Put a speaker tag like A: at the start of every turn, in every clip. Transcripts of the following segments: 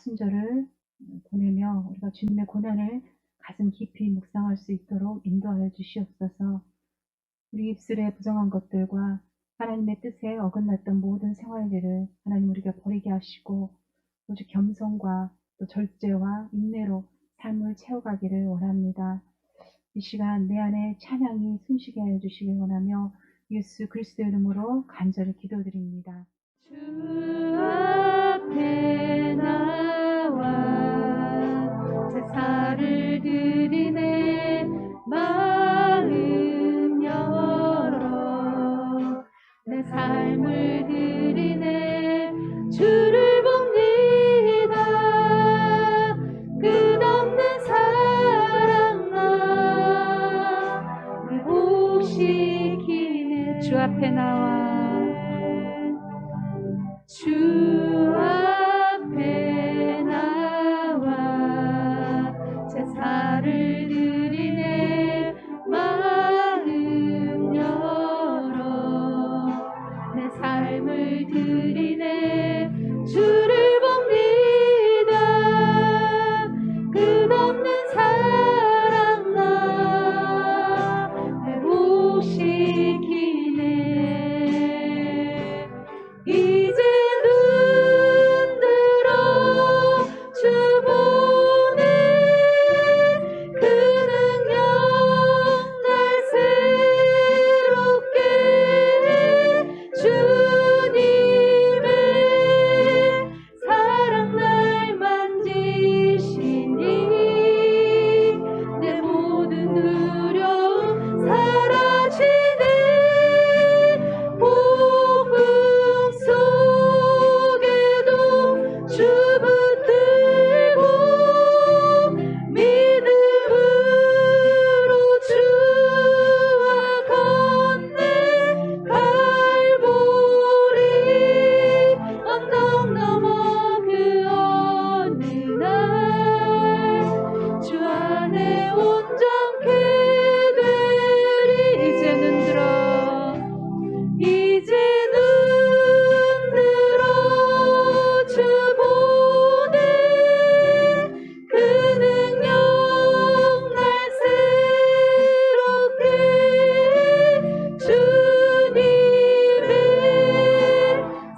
A: 오순절을 보내며 우리가 주님의 고난을 가슴 깊이 묵상할 수 있도록 인도하여 주시옵소서. 우리 입술에 부정한 것들과 하나님의 뜻에 어긋났던 모든 생활들을 하나님 우리가 버리게 하시고 오직 겸손과 또 절제와 인내로 삶을 채워가기를 원합니다. 이 시간 내 안에 찬양이 숨쉬게 하여 주시길 원하며 예수 그리스도의 이름으로 간절히 기도드립니다.
B: 주 앞에 나와 제사를 드리네. 마음 열어 내 삶을 드리네. 주를 봅니다. 끝없는 사랑 나 회복시키네. 주 앞에 나와 주 앞에 나와 제사를 드리네. 마음 열어 내 삶을 드리네. 주를 봅니다. 끝없는 사랑 나 회복시키네. 이제 눈 들어 주 보네. 그 능력 날 새롭게 주님의 사랑 날 만지시니 내 모든 두려움 사라지네. 폭풍 속에도 주 붙들고 믿음으로 주와 건네. 갈보리 언덕 넘어 그 어느 날 주 안에 온전케 되리. 이제 눈 들어 이제 눈 들어 주 보네. 그 능력 날 새롭게 주님의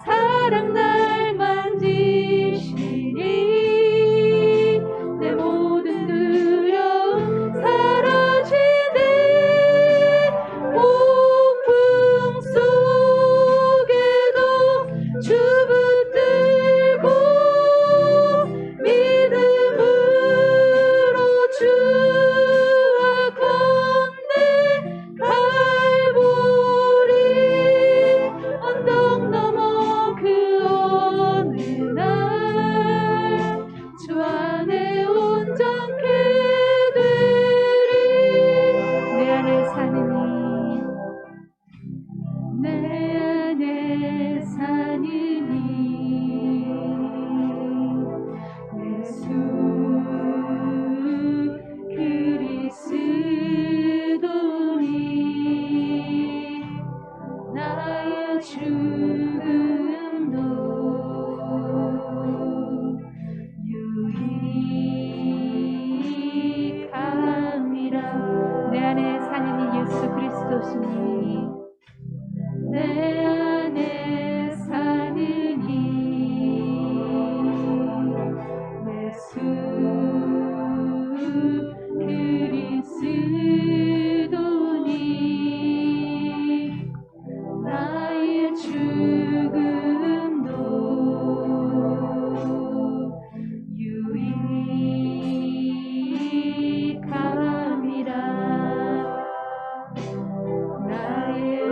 B: 사랑 날 만지시니 내 모든 두려움 사라지네. 폭풍 속에도 주 붙들고 믿음으로 주와 건네. 갈보리 언덕 넘어 그 어느 날 주 안에 온전케 되리. 내 안에 사느니 내 안에 사느니 예수 그리스도니 나의 죽음도 유익함이라. 내 안에 사느니 예수 그리스도시니 내 안에 사느니 예수 그리스도니 나의 죽음도 유익함이라. 나의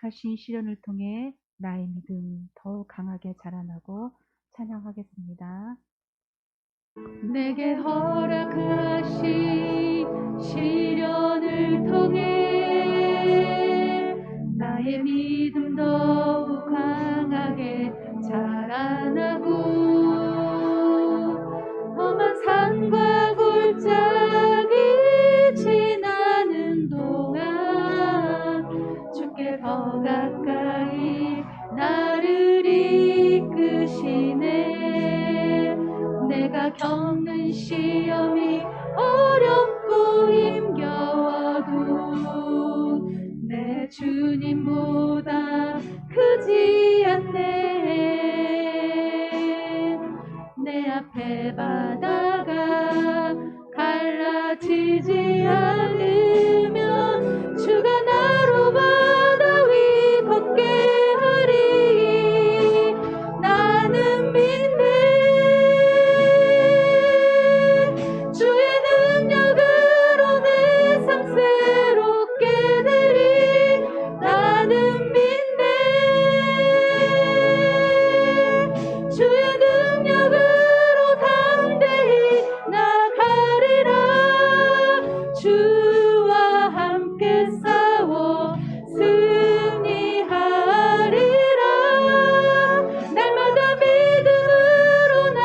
A: 허락하신 시련을 통해 나의 믿음 더욱 강하게 자라나고 찬양하겠습니다.
B: 내게 허락하신 시련을 통해 나의 믿음 더욱 강하게 자라나고 험한 산과 골짜기 지나는 동안 주께 더 가까이 나를 이끄시네. 내가 겪는 시험이 어렵고 힘겨워도 내 주님보다 크지 않네. 내 앞에 바다가 갈라지지 않으면 주가 나로 바다 위 걷게 하리. 나는 믿네. 주의 능력으로 내 삶 새롭게 되리. 나는 믿네. 주의 능력으로 담대히 나가리라. 주와 함께 싸워 승리하리라. 날마다 믿음으로 나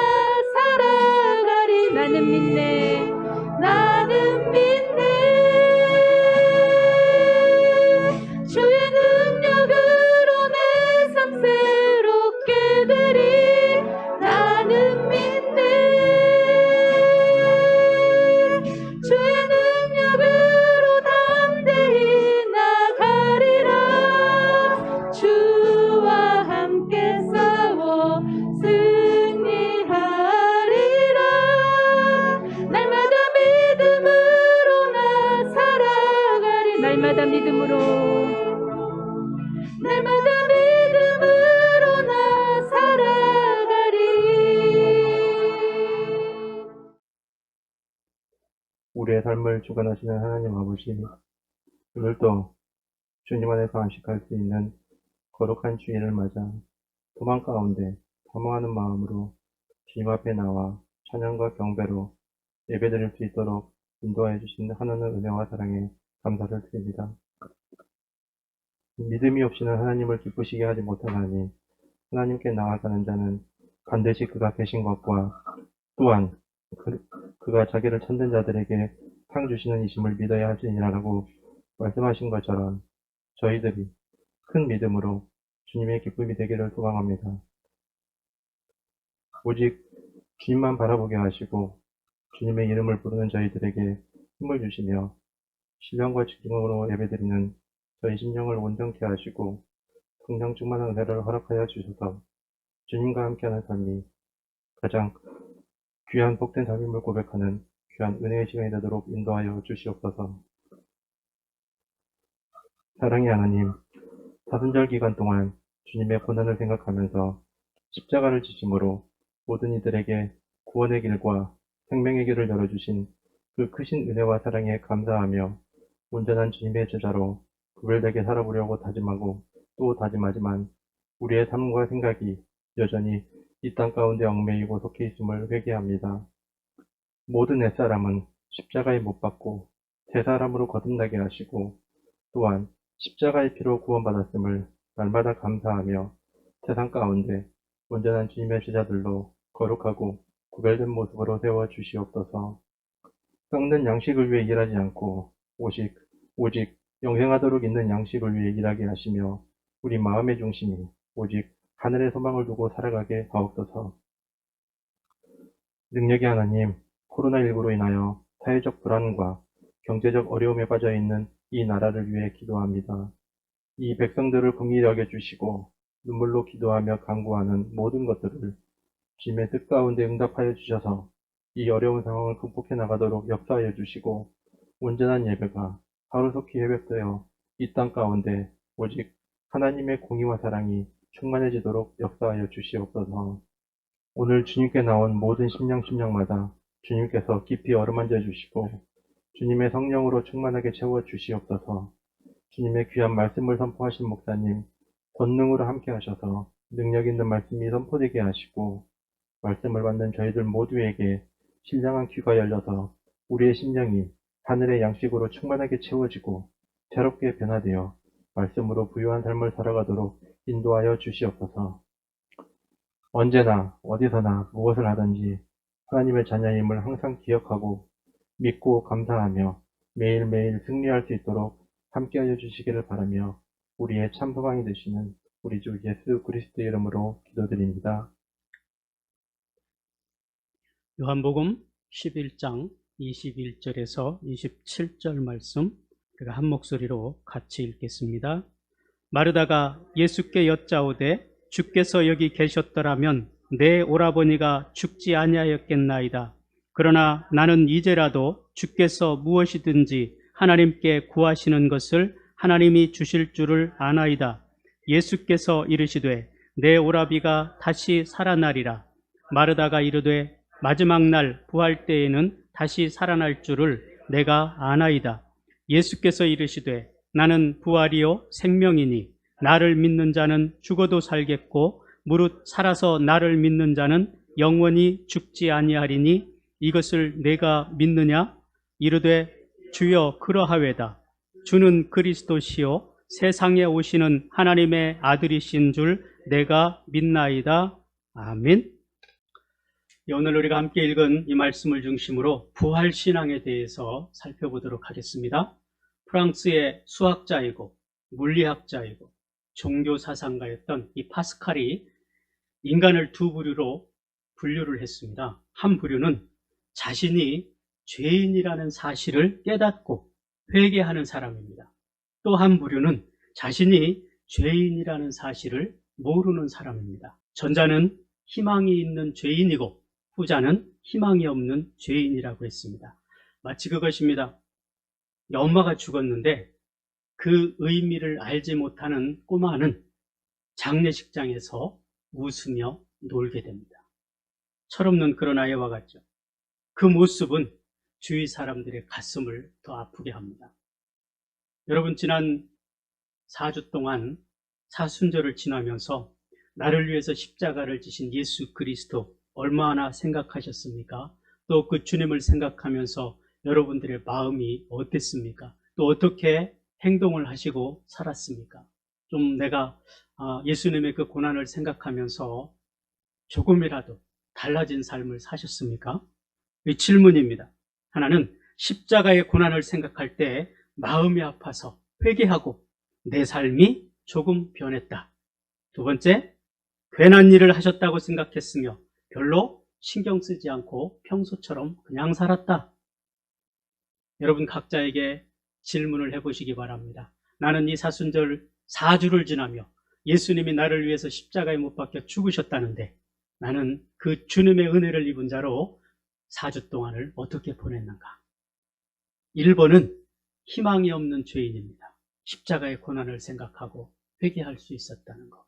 B: 살아가리. 나는 믿네. 나는 믿네. 주의 능력으로 내 삶 새롭게 되리. 나는 믿네. 주의 능력으로 담대히 나가리라. 주와 함께 싸워 승리하리라. 날마다 믿음으로 나 살아가리. 날마다 믿음으로 나 살아가리.
C: 우리의 삶을 주관하시는 하나님 아버지, 오늘도 주님 안에서 안식할 수 있는 거룩한 주일을 맞아 도망 가운데 사모하는 마음으로 주님 앞에 나와 찬양과 경배로 예배드릴 수 있도록 인도하여 주신 하나님의 은혜와 사랑에 감사를 드립니다. 믿음이 없이는 하나님을 기쁘시게 하지 못하나니 하나님께 나아가는 자는 반드시 그가 계신 것과 또한 그가 자기를 찾는 자들에게 상 주시는 이심을 믿어야 하시니라라고 말씀하신 것처럼 저희들이 큰 믿음으로 주님의 기쁨이 되기를 소망합니다. 오직 주님만 바라보게 하시고 주님의 이름을 부르는 저희들에게 힘을 주시며 신령과 직중으로 예배드리는 저희 심령을 온전케 하시고 성령 충만한 은혜를 허락하여 주셔서 주님과 함께하는 삶이 가장 귀한 복된 삶임을 고백하는 귀한 은혜의 시간이 되도록 인도하여 주시옵소서. 사랑의 하나님, 사순절 기간 동안 주님의 고난을 생각하면서 십자가를 지심으로 모든 이들에게 구원의 길과 생명의 길을 열어주신 그 크신 은혜와 사랑에 감사하며 온전한 주님의 제자로 구별되게 살아보려고 다짐하고 또 다짐하지만 우리의 삶과 생각이 여전히 이 땅 가운데 얽매이고 속해 있음을 회개합니다. 모든 옛사람은 십자가에 못 박고 새 사람으로 거듭나게 하시고 또한 십자가의 피로 구원받았음을 날마다 감사하며 세상 가운데 온전한 주님의 제자들로 거룩하고 구별된 모습으로 세워 주시옵소서. 썩는 양식을 위해 일하지 않고 오직 영생하도록 있는 양식을 위해 일하게 하시며 우리 마음의 중심이 오직 하늘의 소망을 두고 살아가게 하옵소서. 능력의 하나님, 코로나19로 인하여 사회적 불안과 경제적 어려움에 빠져 있는 이 나라를 위해 기도합니다. 이 백성들을 긍휼히 여겨주시고 눈물로 기도하며 간구하는 모든 것들을 주님의 뜻 가운데 응답하여 주셔서 이 어려운 상황을 극복해 나가도록 역사하여 주시고 온전한 예배가 하루속히 회복되어 이 땅 가운데 오직 하나님의 공의와 사랑이 충만해지도록 역사하여 주시옵소서. 오늘 주님께 나온 모든 심령마다 주님께서 깊이 어루만져 주시고 주님의 성령으로 충만하게 채워 주시옵소서. 주님의 귀한 말씀을 선포하신 목사님, 권능으로 함께 하셔서 능력 있는 말씀이 선포되게 하시고 말씀을 받는 저희들 모두에게 신령한 귀가 열려서 우리의 심령이 하늘의 양식으로 충만하게 채워지고 새롭게 변화되어 말씀으로 부유한 삶을 살아가도록 인도하여 주시옵소서. 언제나 어디서나 무엇을 하든지 하나님의 자녀임을 항상 기억하고 믿고 감사하며 매일매일 승리할 수 있도록 함께하여 주시기를 바라며 우리의 참 소망이 되시는 우리 주 예수 그리스도의 이름으로 기도드립니다.
D: 요한복음 11장 21절에서 27절 말씀 우리가 한 목소리로 같이 읽겠습니다. 마르다가 예수께 여짜오되 주께서 여기 계셨더라면 내 오라버니가 죽지 아니하였겠나이다. 그러나 나는 이제라도 주께서 무엇이든지 하나님께 구하시는 것을 하나님이 주실 줄을 아나이다. 예수께서 이르시되 내 오라비가 다시 살아나리라. 마르다가 이르되 마지막 날 부활 때에는 다시 살아날 줄을 내가 아나이다. 예수께서 이르시되 나는 부활이요 생명이니 나를 믿는 자는 죽어도 살겠고 무릇 살아서 나를 믿는 자는 영원히 죽지 아니하리니 이것을 내가 믿느냐? 이르되 주여 그러하외다. 주는 그리스도시요 세상에 오시는 하나님의 아들이신 줄 내가 믿나이다. 아멘. 오늘 우리가 함께 읽은 이 말씀을 중심으로 부활신앙에 대해서 살펴보도록 하겠습니다. 프랑스의 수학자이고 물리학자이고 종교사상가였던 이 파스칼이 인간을 두 부류로 분류를 했습니다. 한 부류는 자신이 죄인이라는 사실을 깨닫고 회개하는 사람입니다. 또 한 부류는 자신이 죄인이라는 사실을 모르는 사람입니다. 전자는 희망이 있는 죄인이고 후자는 희망이 없는 죄인이라고 했습니다. 마치 그것입니다. 엄마가 죽었는데 그 의미를 알지 못하는 꼬마는 장례식장에서 웃으며 놀게 됩니다. 철없는 그런 아이와 같죠. 그 모습은 주위 사람들의 가슴을 더 아프게 합니다. 여러분, 지난 4주 동안 사순절을 지나면서 나를 위해서 십자가를 지신 예수 그리스도 얼마나 생각하셨습니까? 또 그 주님을 생각하면서 여러분들의 마음이 어땠습니까? 또 어떻게 행동을 하시고 살았습니까? 좀 내가 예수님의 그 고난을 생각하면서 조금이라도 달라진 삶을 사셨습니까? 이 질문입니다. 하나는 십자가의 고난을 생각할 때 마음이 아파서 회개하고 내 삶이 조금 변했다. 두 번째, 괜한 일을 하셨다고 생각했으며 별로 신경 쓰지 않고 평소처럼 그냥 살았다. 여러분 각자에게 질문을 해보시기 바랍니다. 나는 이 사순절 4주를 지나며 예수님이 나를 위해서 십자가에 못 박혀 죽으셨다는데 나는 그 주님의 은혜를 입은 자로 4주 동안을 어떻게 보냈는가? 1번은 희망이 없는 죄인입니다. 십자가의 고난을 생각하고 회개할 수 있었다는 것.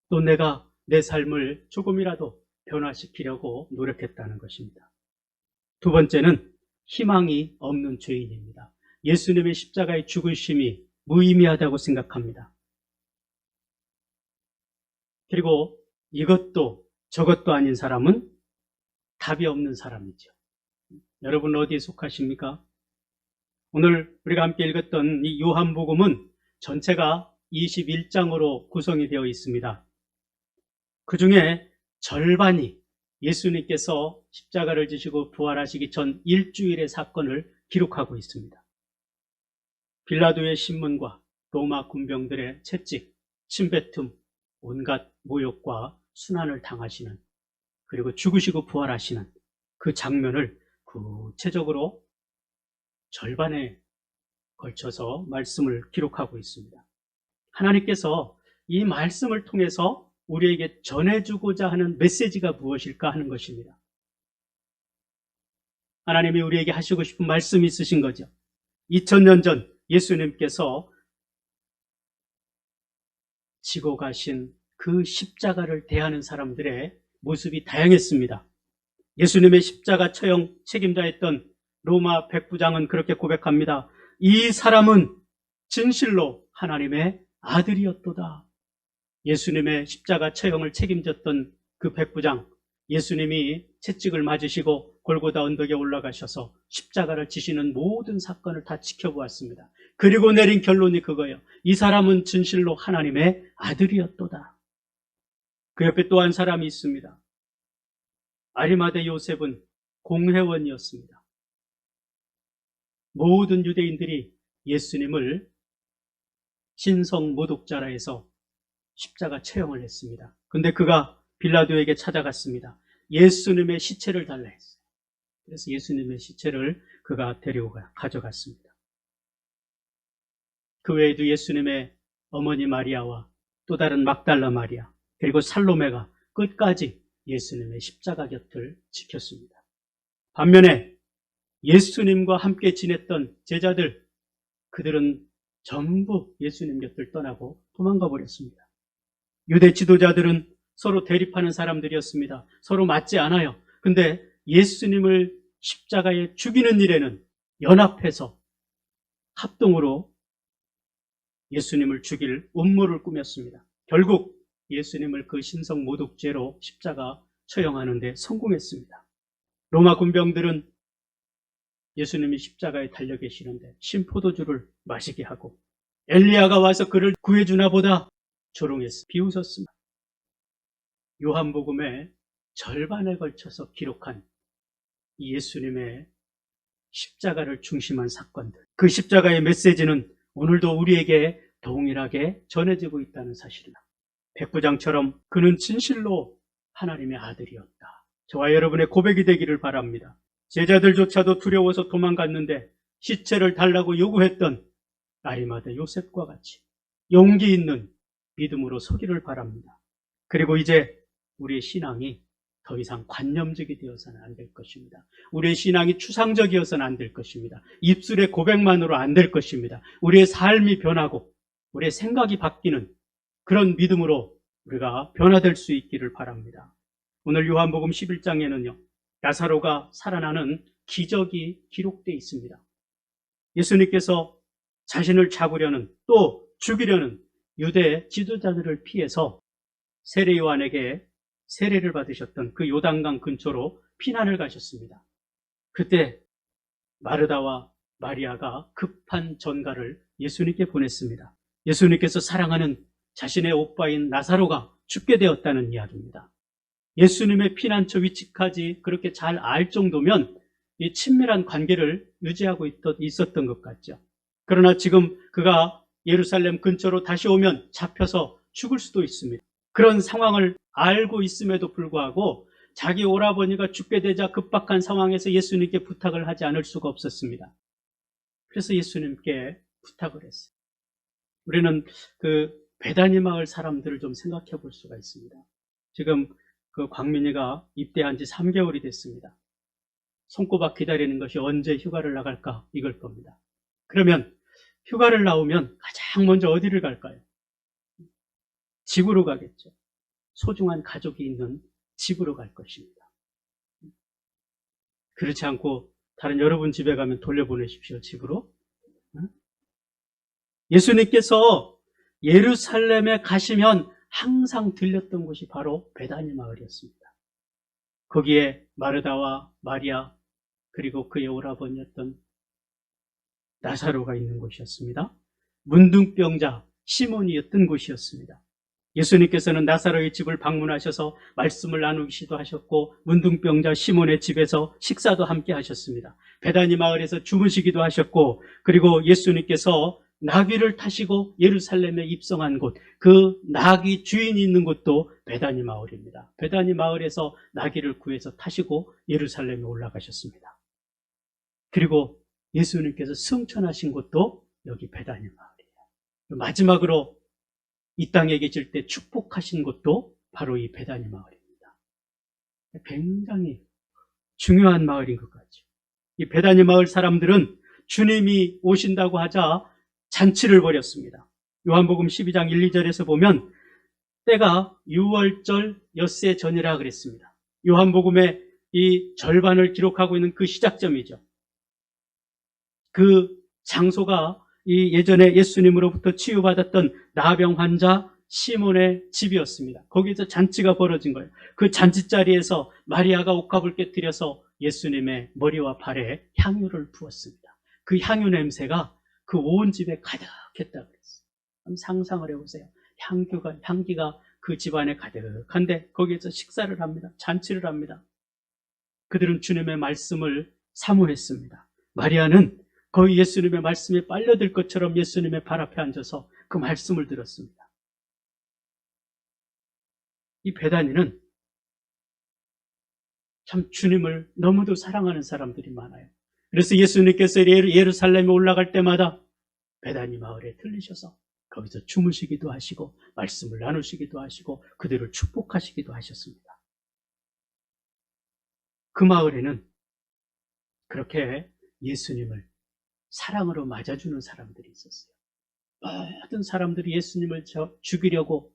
D: 또 내가 내 삶을 조금이라도 변화시키려고 노력했다는 것입니다. 두 번째는 희망이 없는 죄인입니다. 예수님의 십자가의 죽으심이 무의미하다고 생각합니다. 그리고 이것도 저것도 아닌 사람은 답이 없는 사람이죠. 여러분 어디에 속하십니까? 오늘 우리가 함께 읽었던 이 요한복음은 전체가 21장으로 구성이 되어 있습니다. 그 중에 절반이 예수님께서 십자가를 지시고 부활하시기 전 일주일의 사건을 기록하고 있습니다. 빌라도의 신문과 로마 군병들의 채찍, 침뱉음, 온갖 모욕과 순환을 당하시는, 그리고 죽으시고 부활하시는 그 장면을 구체적으로 절반에 걸쳐서 말씀을 기록하고 있습니다. 하나님께서 이 말씀을 통해서 우리에게 전해주고자 하는 메시지가 무엇일까 하는 것입니다. 하나님이 우리에게 하시고 싶은 말씀이 있으신 거죠. 2000년 전 예수님께서 지고 가신 그 십자가를 대하는 사람들의 모습이 다양했습니다. 예수님의 십자가 처형 책임자였던 로마 백부장은 그렇게 고백합니다. 이 사람은 진실로 하나님의 아들이었도다. 예수님의 십자가 처형을 책임졌던 그 백부장, 예수님이 채찍을 맞으시고 골고다 언덕에 올라가셔서 십자가를 지시는 모든 사건을 다 지켜보았습니다. 그리고 내린 결론이 그거예요. 이 사람은 진실로 하나님의 아들이었도다. 그 옆에 또 한 사람이 있습니다. 아리마대 요셉은 공회원이었습니다. 모든 유대인들이 예수님을 신성 모독자라 해서 십자가 처형을 했습니다. 근데 그가 빌라도에게 찾아갔습니다. 예수님의 시체를 달라 했어요. 그래서 예수님의 시체를 그가 가져갔습니다. 그 외에도 예수님의 어머니 마리아와 또 다른 막달라 마리아, 그리고 살로메가 끝까지 예수님의 십자가 곁을 지켰습니다. 반면에 예수님과 함께 지냈던 제자들, 그들은 전부 예수님 곁을 떠나고 도망가 버렸습니다. 유대 지도자들은 서로 대립하는 사람들이었습니다. 서로 맞지 않아요. 근데 예수님을 십자가에 죽이는 일에는 연합해서 합동으로 예수님을 죽일 음모를 꾸몄습니다. 결국 예수님을 그 신성 모독죄로 십자가 처형하는 데 성공했습니다. 로마 군병들은 예수님이 십자가에 달려 계시는데 신포도주를 마시게 하고 엘리야가 와서 그를 구해주나 보다 조롱했습니다. 비웃었습니다. 요한복음의 절반에 걸쳐서 기록한 이 예수님의 십자가를 중심한 사건들, 그 십자가의 메시지는 오늘도 우리에게 동일하게 전해지고 있다는 사실입니다. 백부장처럼 그는 진실로 하나님의 아들이었다. 저와 여러분의 고백이 되기를 바랍니다. 제자들조차도 두려워서 도망갔는데 시체를 달라고 요구했던 아리마대 요셉과 같이 용기 있는 믿음으로 서기를 바랍니다. 그리고 이제 우리의 신앙이 더 이상 관념적이 되어서는 안 될 것입니다. 우리의 신앙이 추상적이어서는 안 될 것입니다. 입술의 고백만으로 안 될 것입니다. 우리의 삶이 변하고 우리의 생각이 바뀌는 그런 믿음으로 우리가 변화될 수 있기를 바랍니다. 오늘 요한복음 11장에는요. 나사로가 살아나는 기적이 기록되어 있습니다. 예수님께서 자신을 잡으려는 또 죽이려는 유대 지도자들을 피해서 세례 요한에게 세례를 받으셨던 그 요단강 근처로 피난을 가셨습니다. 그때 마르다와 마리아가 급한 전가를 예수님께 보냈습니다. 예수님께서 사랑하는 자신의 오빠인 나사로가 죽게 되었다는 이야기입니다. 예수님의 피난처 위치까지 그렇게 잘 알 정도면 이 친밀한 관계를 유지하고 있었던 것 같죠. 그러나 지금 그가 예루살렘 근처로 다시 오면 잡혀서 죽을 수도 있습니다. 그런 상황을 알고 있음에도 불구하고 자기 오라버니가 죽게 되자 급박한 상황에서 예수님께 부탁을 하지 않을 수가 없었습니다. 그래서 예수님께 부탁을 했어요. 우리는 그 베다니 마을 사람들을 좀 생각해 볼 수가 있습니다. 지금 그 광민이가 입대한 지 3개월이 됐습니다. 손꼽아 기다리는 것이 언제 휴가를 나갈까 이걸 겁니다. 그러면 휴가를 나오면 가장 먼저 어디를 갈까요? 집으로 가겠죠. 소중한 가족이 있는 집으로 갈 것입니다. 그렇지 않고 다른 여러분 집에 가면 돌려보내십시오, 집으로. 예수님께서 예루살렘에 가시면 항상 들렸던 곳이 바로 베다니 마을이었습니다. 거기에 마르다와 마리아 그리고 그의 오라버니였던 나사로가 있는 곳이었습니다. 문둥병자 시몬이었던 곳이었습니다. 예수님께서는 나사로의 집을 방문하셔서 말씀을 나누기도 하셨고 문둥병자 시몬의 집에서 식사도 함께 하셨습니다. 베다니 마을에서 주무시기도 하셨고 그리고 예수님께서 나귀를 타시고 예루살렘에 입성한 곳, 그 나귀 주인이 있는 곳도 베다니 마을입니다. 베다니 마을에서 나귀를 구해서 타시고 예루살렘에 올라가셨습니다. 그리고 예수님께서 승천하신 곳도 여기 베다니 마을이에요. 마지막으로 이 땅에 계실 때 축복하신 곳도 바로 이 베다니 마을입니다. 굉장히 중요한 마을인 것 같죠. 이 베다니 마을 사람들은 주님이 오신다고 하자 잔치를 벌였습니다. 요한복음 12장 1, 2절에서 보면 때가 6월절 엿새 전이라 그랬습니다. 요한복음의 이 절반을 기록하고 있는 그 시작점이죠. 그 장소가 이 예전에 예수님으로부터 치유받았던 나병 환자 시몬의 집이었습니다. 거기서 잔치가 벌어진 거예요. 그 잔치 자리에서 마리아가 옥합을 깨뜨려서 예수님의 머리와 발에 향유를 부었습니다. 그 향유 냄새가 그 온 집에 가득했다고 그랬어요. 한번 상상을 해보세요. 향기가 그 집안에 가득한데 거기에서 식사를 합니다. 잔치를 합니다. 그들은 주님의 말씀을 사모했습니다. 마리아는 거의 예수님의 말씀에 빨려들 것처럼 예수님의 발 앞에 앉아서 그 말씀을 들었습니다. 이 베다니는 참 주님을 너무도 사랑하는 사람들이 많아요. 그래서 예수님께서 예루살렘에 올라갈 때마다 베다니 마을에 들리셔서 거기서 주무시기도 하시고 말씀을 나누시기도 하시고 그들을 축복하시기도 하셨습니다. 그 마을에는 그렇게 예수님을 사랑으로 맞아주는 사람들이 있었어요. 모든 사람들이 예수님을 죽이려고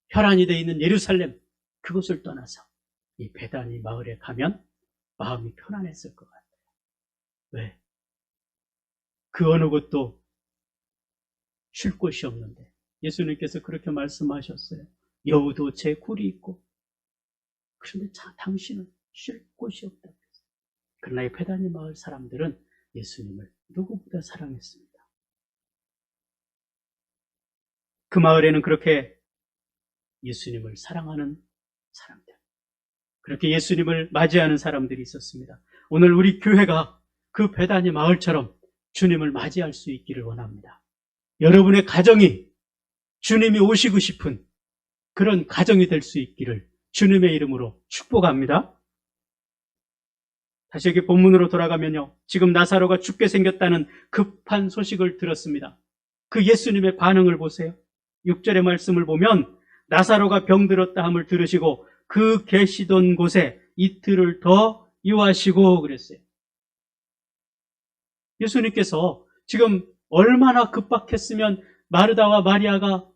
D: 혈안이 되어 있는 예루살렘 그곳을 떠나서 이 베다니 마을에 가면 마음이 편안했을 것 같아요. 왜? 그 어느 곳도 쉴 곳이 없는데 예수님께서 그렇게 말씀하셨어요. 여우도 제 굴이 있고 그런데 당신은 쉴 곳이 없다. 그러나 이 베다니 마을 사람들은 예수님을 누구보다 사랑했습니다. 그 마을에는 그렇게 예수님을 사랑하는 사람들, 그렇게 예수님을 맞이하는 사람들이 있었습니다. 오늘 우리 교회가 그 베다니 마을처럼 주님을 맞이할 수 있기를 원합니다. 여러분의 가정이 주님이 오시고 싶은 그런 가정이 될 수 있기를 주님의 이름으로 축복합니다. 다시 여기 본문으로 돌아가면요. 지금 나사로가 죽게 생겼다는 급한 소식을 들었습니다. 그 예수님의 반응을 보세요. 6절의 말씀을 보면 나사로가 병들었다 함을 들으시고 그 계시던 곳에 이틀을 더 유하시고 그랬어요. 예수님께서 지금 얼마나 급박했으면 마르다와 마리아가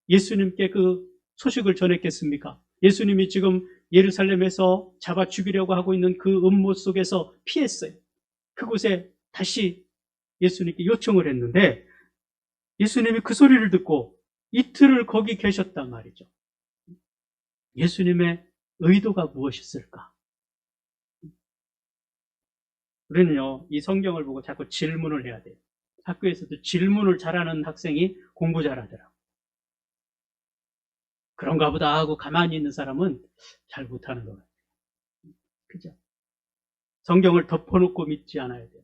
D: 예수님께 그 소식을 전했겠습니까? 예수님이 지금 예루살렘에서 잡아 죽이려고 하고 있는 그 음모 속에서 피했어요. 그곳에 다시 예수님께 요청을 했는데 예수님이 그 소리를 듣고 이틀을 거기 계셨단 말이죠. 예수님의 의도가 무엇이었을까? 우리는요, 이 성경을 보고 자꾸 질문을 해야 돼요. 학교에서도 질문을 잘하는 학생이 공부 잘하더라고요. 그런가 보다 하고 가만히 있는 사람은 잘 못하는 것 같아요. 그죠? 성경을 덮어놓고 믿지 않아야 돼요.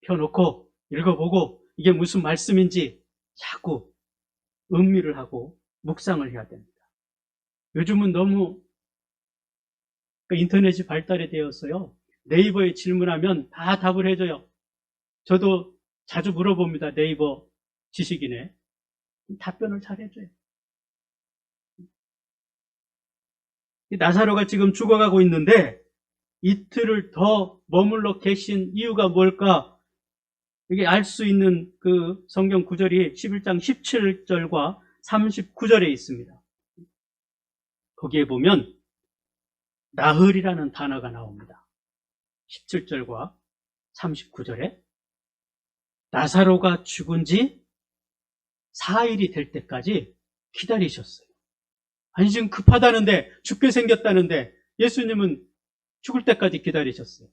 D: 펴놓고 읽어보고 이게 무슨 말씀인지 자꾸 음미를 하고 묵상을 해야 됩니다. 요즘은 너무 인터넷이 발달이 되었어요. 네이버에 질문하면 다 답을 해줘요. 저도 자주 물어봅니다. 네이버 지식인에. 답변을 잘 해줘요. 나사로가 지금 죽어가고 있는데 이틀을 더 머물러 계신 이유가 뭘까? 이게 알 수 있는 그 성경 구절이 11장 17절과 39절에 있습니다. 거기에 보면 나흘이라는 단어가 나옵니다. 17절과 39절에 나사로가 죽은 지 4일이 될 때까지 기다리셨어요. 아니 지금 급하다는데 죽게 생겼다는데 예수님은 죽을 때까지 기다리셨어요.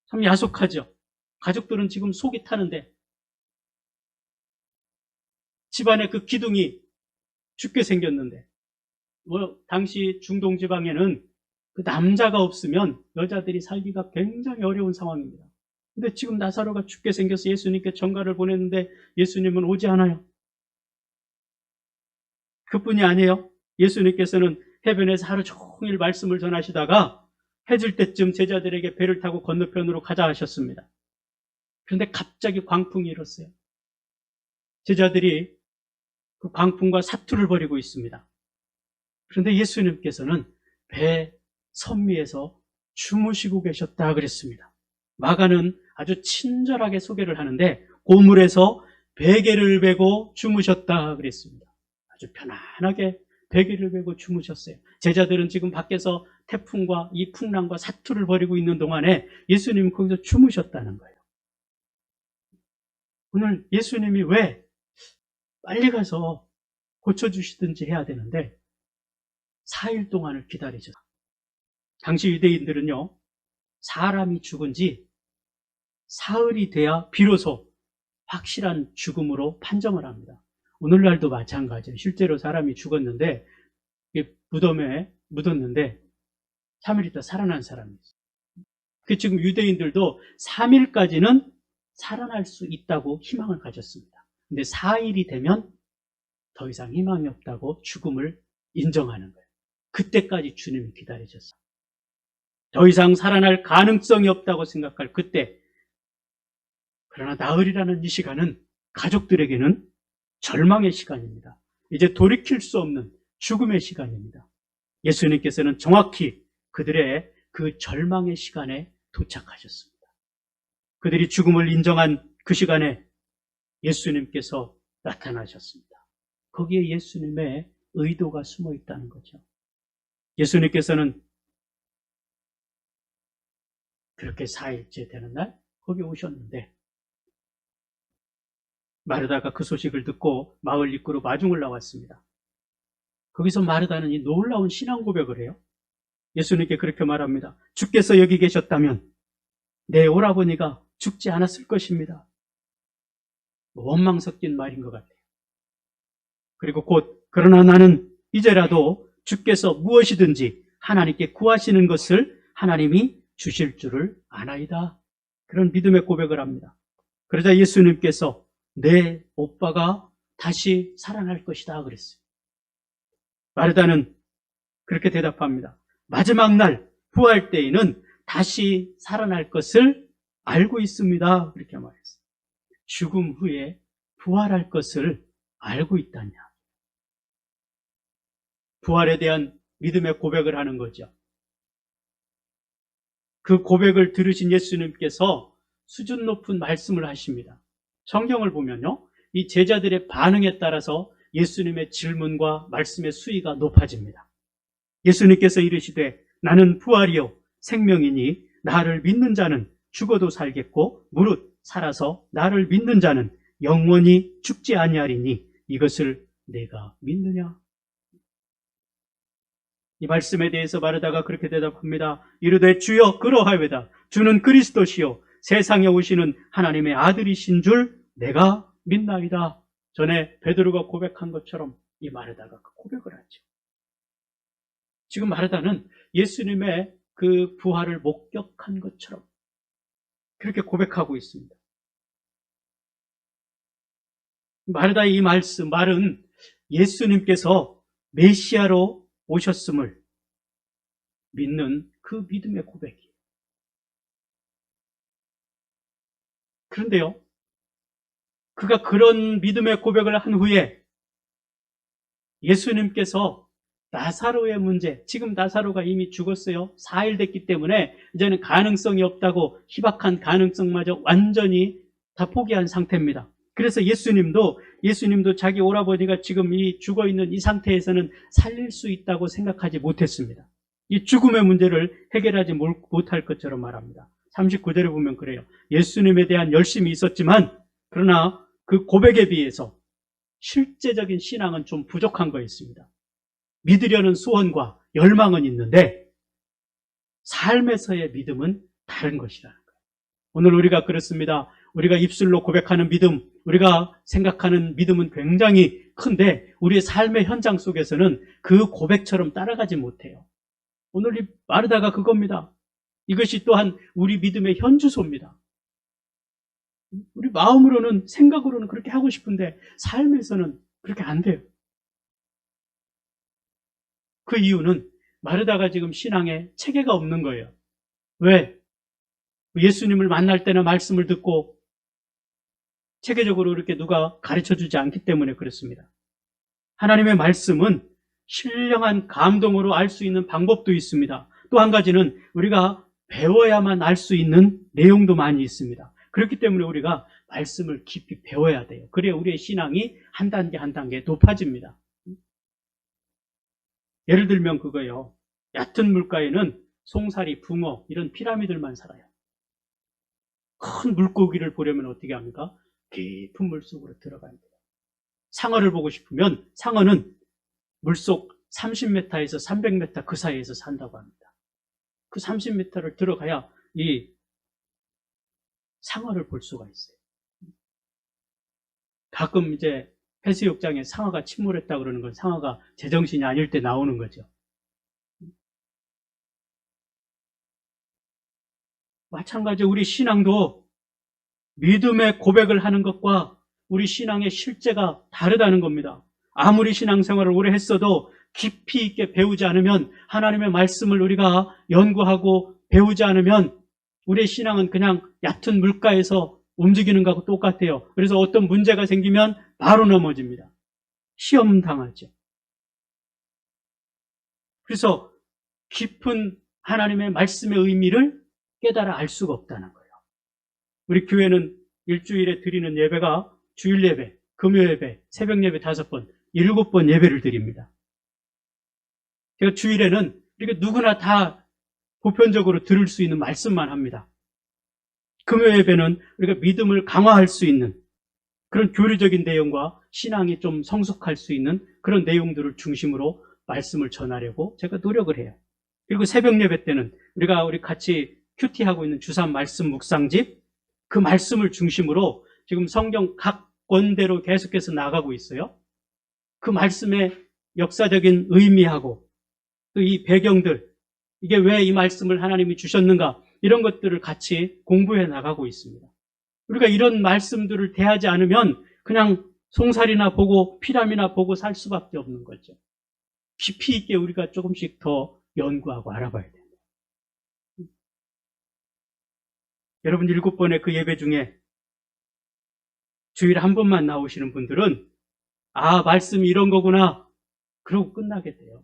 D: 참 야속하죠. 가족들은 지금 속이 타는데 집안에 그 기둥이 죽게 생겼는데 당시 중동 지방에는 그 남자가 없으면 여자들이 살기가 굉장히 어려운 상황입니다. 근데 지금 나사로가 죽게 생겨서 예수님께 전가를 보냈는데 예수님은 오지 않아요. 그뿐이 아니에요. 예수님께서는 해변에서 하루 종일 말씀을 전하시다가 해질 때쯤 제자들에게 배를 타고 건너편으로 가자 하셨습니다. 그런데 갑자기 광풍이 일었어요. 제자들이 그 광풍과 사투를 벌이고 있습니다. 그런데 예수님께서는 배 선미에서 주무시고 계셨다 그랬습니다. 마가는 아주 친절하게 소개를 하는데 고물에서 베개를 베고 주무셨다 그랬습니다. 아주 편안하게 베개를 베고 주무셨어요. 제자들은 지금 밖에서 태풍과 이 풍랑과 사투를 벌이고 있는 동안에 예수님은 거기서 주무셨다는 거예요. 오늘 예수님이 왜 빨리 가서 고쳐주시든지 해야 되는데 4일 동안을 기다리죠. 당시 유대인들은요, 사람이 죽은 지 사흘이 돼야 비로소 확실한 죽음으로 판정을 합니다. 오늘날도 마찬가지예요. 실제로 사람이 죽었는데 무덤에 묻었는데 3일 있다 살아난 사람이 있어요. 그 지금 유대인들도 3일까지는 살아날 수 있다고 희망을 가졌습니다. 근데 4일이 되면 더 이상 희망이 없다고 죽음을 인정하는 거예요. 그때까지 주님이 기다리셨어요. 더 이상 살아날 가능성이 없다고 생각할 그때. 그러나 나흘이라는 이 시간은 가족들에게는 절망의 시간입니다. 이제 돌이킬 수 없는 죽음의 시간입니다. 예수님께서는 정확히 그들의 그 절망의 시간에 도착하셨습니다. 그들이 죽음을 인정한 그 시간에 예수님께서 나타나셨습니다. 거기에 예수님의 의도가 숨어 있다는 거죠. 예수님께서는 그렇게 4일째 되는 날 거기 오셨는데 마르다가 그 소식을 듣고 마을 입구로 마중을 나왔습니다. 거기서 마르다는 이 놀라운 신앙 고백을 해요. 예수님께 그렇게 말합니다. 주께서 여기 계셨다면 내 오라버니가 죽지 않았을 것입니다. 원망 섞인 말인 것 같아요. 그리고 곧 그러나 나는 이제라도 주께서 무엇이든지 하나님께 구하시는 것을 하나님이 주실 줄을 아나이다. 그런 믿음의 고백을 합니다. 그러자 예수님께서 내 오빠가 다시 살아날 것이다 그랬어요. 마르다는 그렇게 대답합니다. 마지막 날 부활 때에는 다시 살아날 것을 알고 있습니다. 그렇게 말했어요. 죽음 후에 부활할 것을 알고 있다냐. 부활에 대한 믿음의 고백을 하는 거죠. 그 고백을 들으신 예수님께서 수준 높은 말씀을 하십니다. 성경을 보면요, 이 제자들의 반응에 따라서 예수님의 질문과 말씀의 수위가 높아집니다. 예수님께서 이르시되 나는 부활이요 생명이니 나를 믿는 자는 죽어도 살겠고 무릇 살아서 나를 믿는 자는 영원히 죽지 아니하리니 이것을 내가 믿느냐? 이 말씀에 대해서 마르다가 그렇게 대답합니다. 이르되 주여 그러하외다. 주는 그리스도시요 세상에 오시는 하나님의 아들이신 줄 내가 믿나이다. 전에 베드로가 고백한 것처럼 이 마르다가 그 고백을 하죠. 지금 마르다는 예수님의 그 부활을 목격한 것처럼 그렇게 고백하고 있습니다. 마르다의 이 말은 예수님께서 메시아로 오셨음을 믿는 그 믿음의 고백이에요. 그런데요, 그가 그런 믿음의 고백을 한 후에 예수님께서 나사로의 문제, 지금 나사로가 이미 죽었어요. 4일 됐기 때문에 이제는 가능성이 없다고 희박한 가능성마저 완전히 다 포기한 상태입니다. 그래서 예수님도 자기 오라버니가 지금 이 죽어있는 이 상태에서는 살릴 수 있다고 생각하지 못했습니다. 이 죽음의 문제를 해결하지 못할 것처럼 말합니다. 39절에 보면 그래요. 예수님에 대한 열심이 있었지만 그러나 그 고백에 비해서 실제적인 신앙은 좀 부족한 거였습니다. 믿으려는 소원과 열망은 있는데 삶에서의 믿음은 다른 것이라는 거예요. 오늘 우리가 그렇습니다. 우리가 입술로 고백하는 믿음, 우리가 생각하는 믿음은 굉장히 큰데 우리의 삶의 현장 속에서는 그 고백처럼 따라가지 못해요. 오늘 이 마르다가 그겁니다. 이것이 또한 우리 믿음의 현주소입니다. 우리 마음으로는, 생각으로는 그렇게 하고 싶은데 삶에서는 그렇게 안 돼요. 그 이유는 마르다가 지금 신앙에 체계가 없는 거예요. 왜? 예수님을 만날 때나 말씀을 듣고 체계적으로 이렇게 누가 가르쳐주지 않기 때문에 그렇습니다. 하나님의 말씀은 신령한 감동으로 알 수 있는 방법도 있습니다. 또 한 가지는 우리가 배워야만 알 수 있는 내용도 많이 있습니다. 그렇기 때문에 우리가 말씀을 깊이 배워야 돼요. 그래야 우리의 신앙이 한 단계 한 단계 높아집니다. 예를 들면 그거예요. 얕은 물가에는 송사리, 붕어 이런 피라미들만 살아요. 큰 물고기를 보려면 어떻게 합니까? 깊은 물속으로 들어가야 돼요. 상어를 보고 싶으면 상어는 물속 30m에서 300m 그 사이에서 산다고 합니다. 그 30m를 들어가야 이 상어를 볼 수가 있어요. 가끔 이제 해수욕장에 상어가 침몰했다 그러는 건 상어가 제정신이 아닐 때 나오는 거죠. 마찬가지로 우리 신앙도 믿음의 고백을 하는 것과 우리 신앙의 실제가 다르다는 겁니다. 아무리 신앙생활을 오래 했어도 깊이 있게 배우지 않으면, 하나님의 말씀을 우리가 연구하고 배우지 않으면 우리의 신앙은 그냥 얕은 물가에서 움직이는 것하고 똑같아요. 그래서 어떤 문제가 생기면 바로 넘어집니다. 시험 당하죠. 그래서 깊은 하나님의 말씀의 의미를 깨달아 알 수가 없다는 거예요. 우리 교회는 일주일에 드리는 예배가 주일 예배, 금요 예배, 새벽 예배 5번, 7번 예배를 드립니다. 제가 주일에는 이렇게 누구나 다 보편적으로 들을 수 있는 말씀만 합니다. 금요 예배는 우리가 믿음을 강화할 수 있는 그런 교리적인 내용과 신앙이 좀 성숙할 수 있는 그런 내용들을 중심으로 말씀을 전하려고 제가 노력을 해요. 그리고 새벽 예배 때는 우리 같이 큐티하고 있는 주산 말씀 묵상집, 그 말씀을 중심으로 지금 성경 각 권대로 계속해서 나가고 있어요. 그 말씀의 역사적인 의미하고 또 이 배경들, 이게 왜 이 말씀을 하나님이 주셨는가, 이런 것들을 같이 공부해 나가고 있습니다. 우리가 이런 말씀들을 대하지 않으면 그냥 송사리나 보고 피람이나 보고 살 수밖에 없는 거죠. 깊이 있게 우리가 조금씩 더 연구하고 알아봐야 돼요. 여러분 7번의 그 예배 중에 주일에 한 번만 나오시는 분들은 말씀이 이런 거구나 그러고 끝나게 돼요.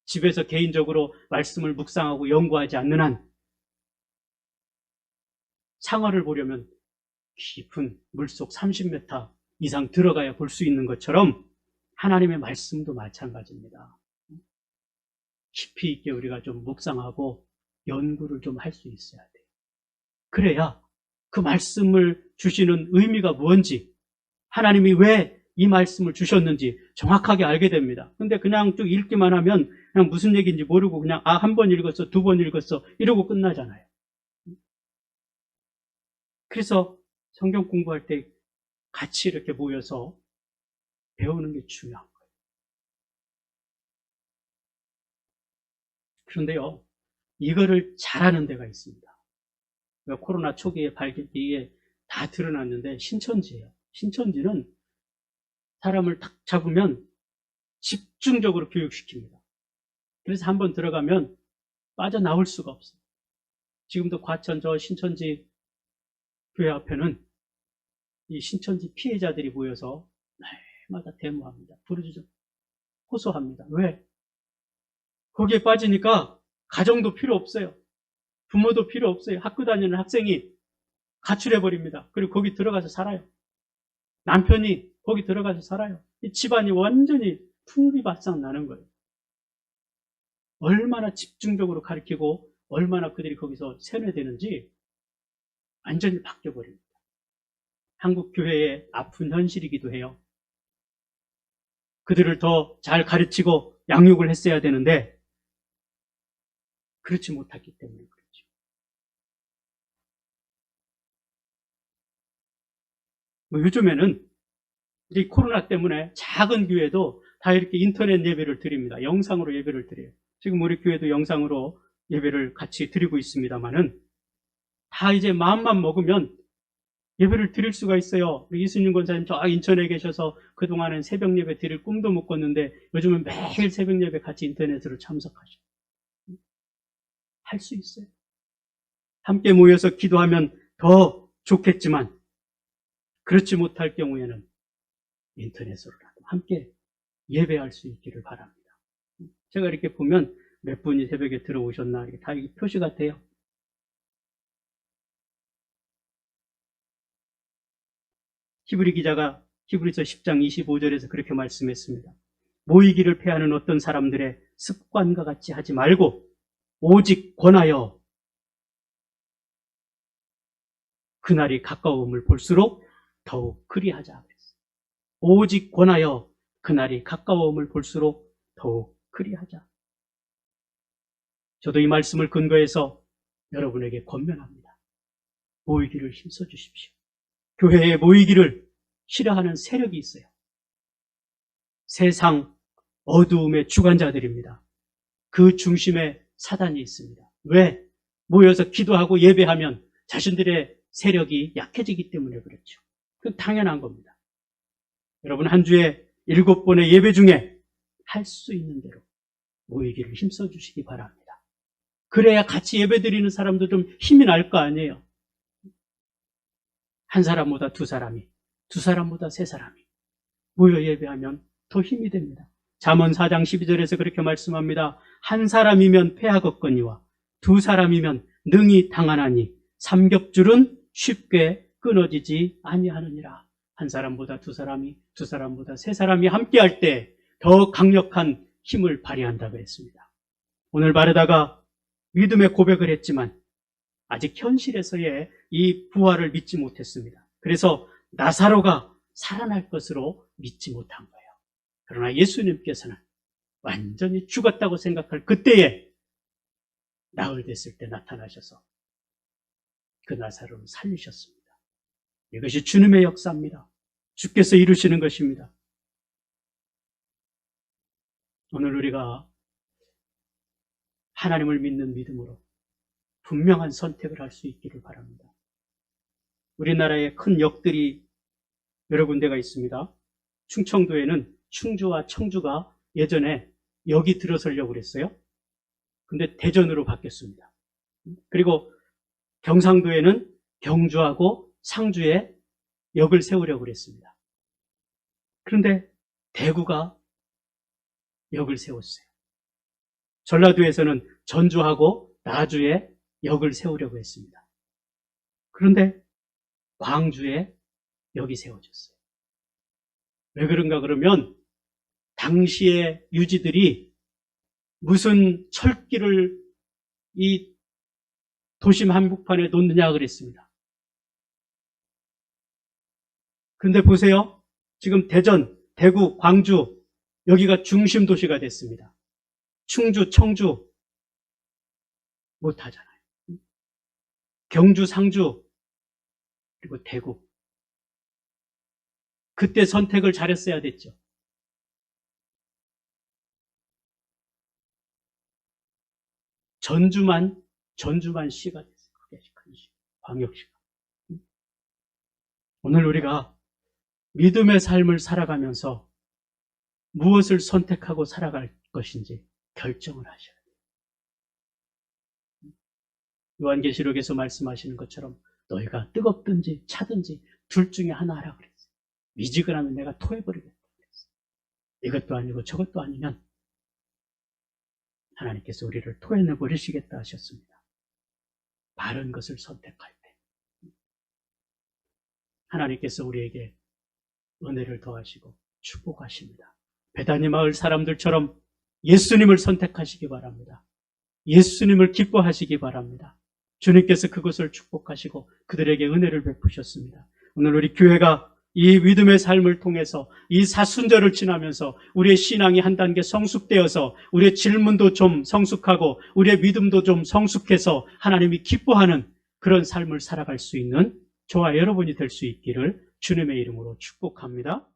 D: 집에서 개인적으로 말씀을 묵상하고 연구하지 않는 한 상어를 보려면 깊은 물속 30m 이상 들어가야 볼 수 있는 것처럼 하나님의 말씀도 마찬가지입니다. 깊이 있게 우리가 좀 묵상하고 연구를 좀 할 수 있어야 돼요. 그래야 그 말씀을 주시는 의미가 뭔지, 하나님이 왜 이 말씀을 주셨는지 정확하게 알게 됩니다. 근데 그냥 쭉 읽기만 하면 그냥 무슨 얘기인지 모르고 그냥 한 번 읽었어, 2번 읽었어 이러고 끝나잖아요. 그래서 성경 공부할 때 같이 이렇게 모여서 배우는 게 중요한 거예요. 그런데요, 이거를 잘하는 데가 있습니다. 코로나 초기에 발견기에 다 드러났는데 신천지예요. 신천지는 사람을 딱 잡으면 집중적으로 교육시킵니다. 그래서 한번 들어가면 빠져나올 수가 없어요. 지금도 과천 저 신천지 교회 앞에는 이 신천지 피해자들이 모여서 날마다 데모합니다. 부르짖어 호소합니다. 왜? 거기에 빠지니까 가정도 필요 없어요. 부모도 필요 없어요. 학교 다니는 학생이 가출해버립니다. 그리고 거기 들어가서 살아요. 남편이 거기 들어가서 살아요. 이 집안이 완전히 풍비박산 나는 거예요. 얼마나 집중적으로 가르치고 얼마나 그들이 거기서 세뇌되는지 완전히 바뀌어버립니다. 한국 교회의 아픈 현실이기도 해요. 그들을 더 잘 가르치고 양육을 했어야 되는데 그렇지 못했기 때문에 그렇죠. 요즘에는 이 코로나 때문에 작은 교회도 다 이렇게 인터넷 예배를 드립니다. 영상으로 예배를 드려요. 지금 우리 교회도 영상으로 예배를 같이 드리고 있습니다만은 다 이제 마음만 먹으면 예배를 드릴 수가 있어요. 우리 이순윤 권사님 저 인천에 계셔서 그동안은 새벽 예배 드릴 꿈도 못 꿨는데 요즘은 매일 새벽 예배 같이 인터넷으로 참석하셔. 할 수 있어요. 함께 모여서 기도하면 더 좋겠지만 그렇지 못할 경우에는 인터넷으로라도 함께 예배할 수 있기를 바랍니다. 제가 이렇게 보면 몇 분이 새벽에 들어오셨나 이렇게 다 표시가 돼요. 히브리 기자가 히브리서 10장 25절에서 그렇게 말씀했습니다. 모이기를 패하는 어떤 사람들의 습관과 같이 하지 말고 오직 권하여 그날이 가까움을 볼수록 더욱 그리하자 그랬어요. 오직 권하여 그날이 가까움을 볼수록 더욱 그리하자. 저도 이 말씀을 근거해서 여러분에게 권면합니다. 모이기를 힘써 주십시오. 교회에 모이기를 싫어하는 세력이 있어요. 세상 어두움의 주관자들입니다. 그 중심에 사단이 있습니다. 왜? 모여서 기도하고 예배하면 자신들의 세력이 약해지기 때문에 그렇죠. 그건 당연한 겁니다. 여러분 한 주에 7번의 예배 중에 할 수 있는 대로 모이기를 힘써 주시기 바랍니다. 그래야 같이 예배 드리는 사람도 좀 힘이 날 거 아니에요. 한 사람보다 두 사람이, 두 사람보다 세 사람이 모여 예배하면 더 힘이 됩니다. 잠언 4장 12절에서 그렇게 말씀합니다. 한 사람이면 패하겠거니와 두 사람이면 능히 당하나니 삼겹줄은 쉽게 끊어지지 아니하느니라. 한 사람보다 두 사람이, 두 사람보다 세 사람이 함께할 때 더 강력한 힘을 발휘한다고 했습니다. 오늘 바르다가 믿음의 고백을 했지만 아직 현실에서의 이 부활을 믿지 못했습니다. 그래서 나사로가 살아날 것으로 믿지 못한 거예요. 그러나 예수님께서는 완전히 죽었다고 생각할 그때에 나흘 됐을 때 나타나셔서 그 나사로를 살리셨습니다. 이것이 주님의 역사입니다. 주께서 이루시는 것입니다. 오늘 우리가 하나님을 믿는 믿음으로 분명한 선택을 할 수 있기를 바랍니다. 우리나라에 큰 역들이 여러 군데가 있습니다. 충청도에는 충주와 청주가 예전에 역이 들어서려고 그랬어요. 근데 대전으로 바뀌었습니다. 그리고 경상도에는 경주하고 상주에 역을 세우려고 그랬습니다. 그런데 대구가 역을 세웠어요. 전라도에서는 전주하고 나주에 역을 세우려고 했습니다. 그런데 광주에 역이 세워졌어요. 왜 그런가 그러면 당시의 유지들이 무슨 철길을 이 도심 한복판에 놓느냐 그랬습니다. 그런데 보세요. 지금 대전, 대구, 광주 여기가 중심 도시가 됐습니다. 충주, 청주 못하잖아요. 경주, 상주 그리고 대구. 그때 선택을 잘했어야 됐죠. 전주만 시가 됐어요. 그게 큰 시, 광역시가. 오늘 우리가 믿음의 삶을 살아가면서 무엇을 선택하고 살아갈 것인지 결정을 하셔야 돼요. 요한계시록에서 말씀하시는 것처럼 너희가 뜨겁든지 차든지 둘 중에 하나 하라 그랬어요. 미지근하면 내가 토해버리겠다 그랬어요. 이것도 아니고 저것도 아니면 하나님께서 우리를 토해내버리시겠다 하셨습니다. 바른 것을 선택할 때 하나님께서 우리에게 은혜를 더하시고 축복하십니다. 베다니 마을 사람들처럼 예수님을 선택하시기 바랍니다. 예수님을 기뻐하시기 바랍니다. 주님께서 그것을 축복하시고 그들에게 은혜를 베푸셨습니다. 오늘 우리 교회가 이 믿음의 삶을 통해서 이 사순절을 지나면서 우리의 신앙이 한 단계 성숙되어서 우리의 질문도 좀 성숙하고 우리의 믿음도 좀 성숙해서 하나님이 기뻐하는 그런 삶을 살아갈 수 있는 저와 여러분이 될 수 있기를 주님의 이름으로 축복합니다.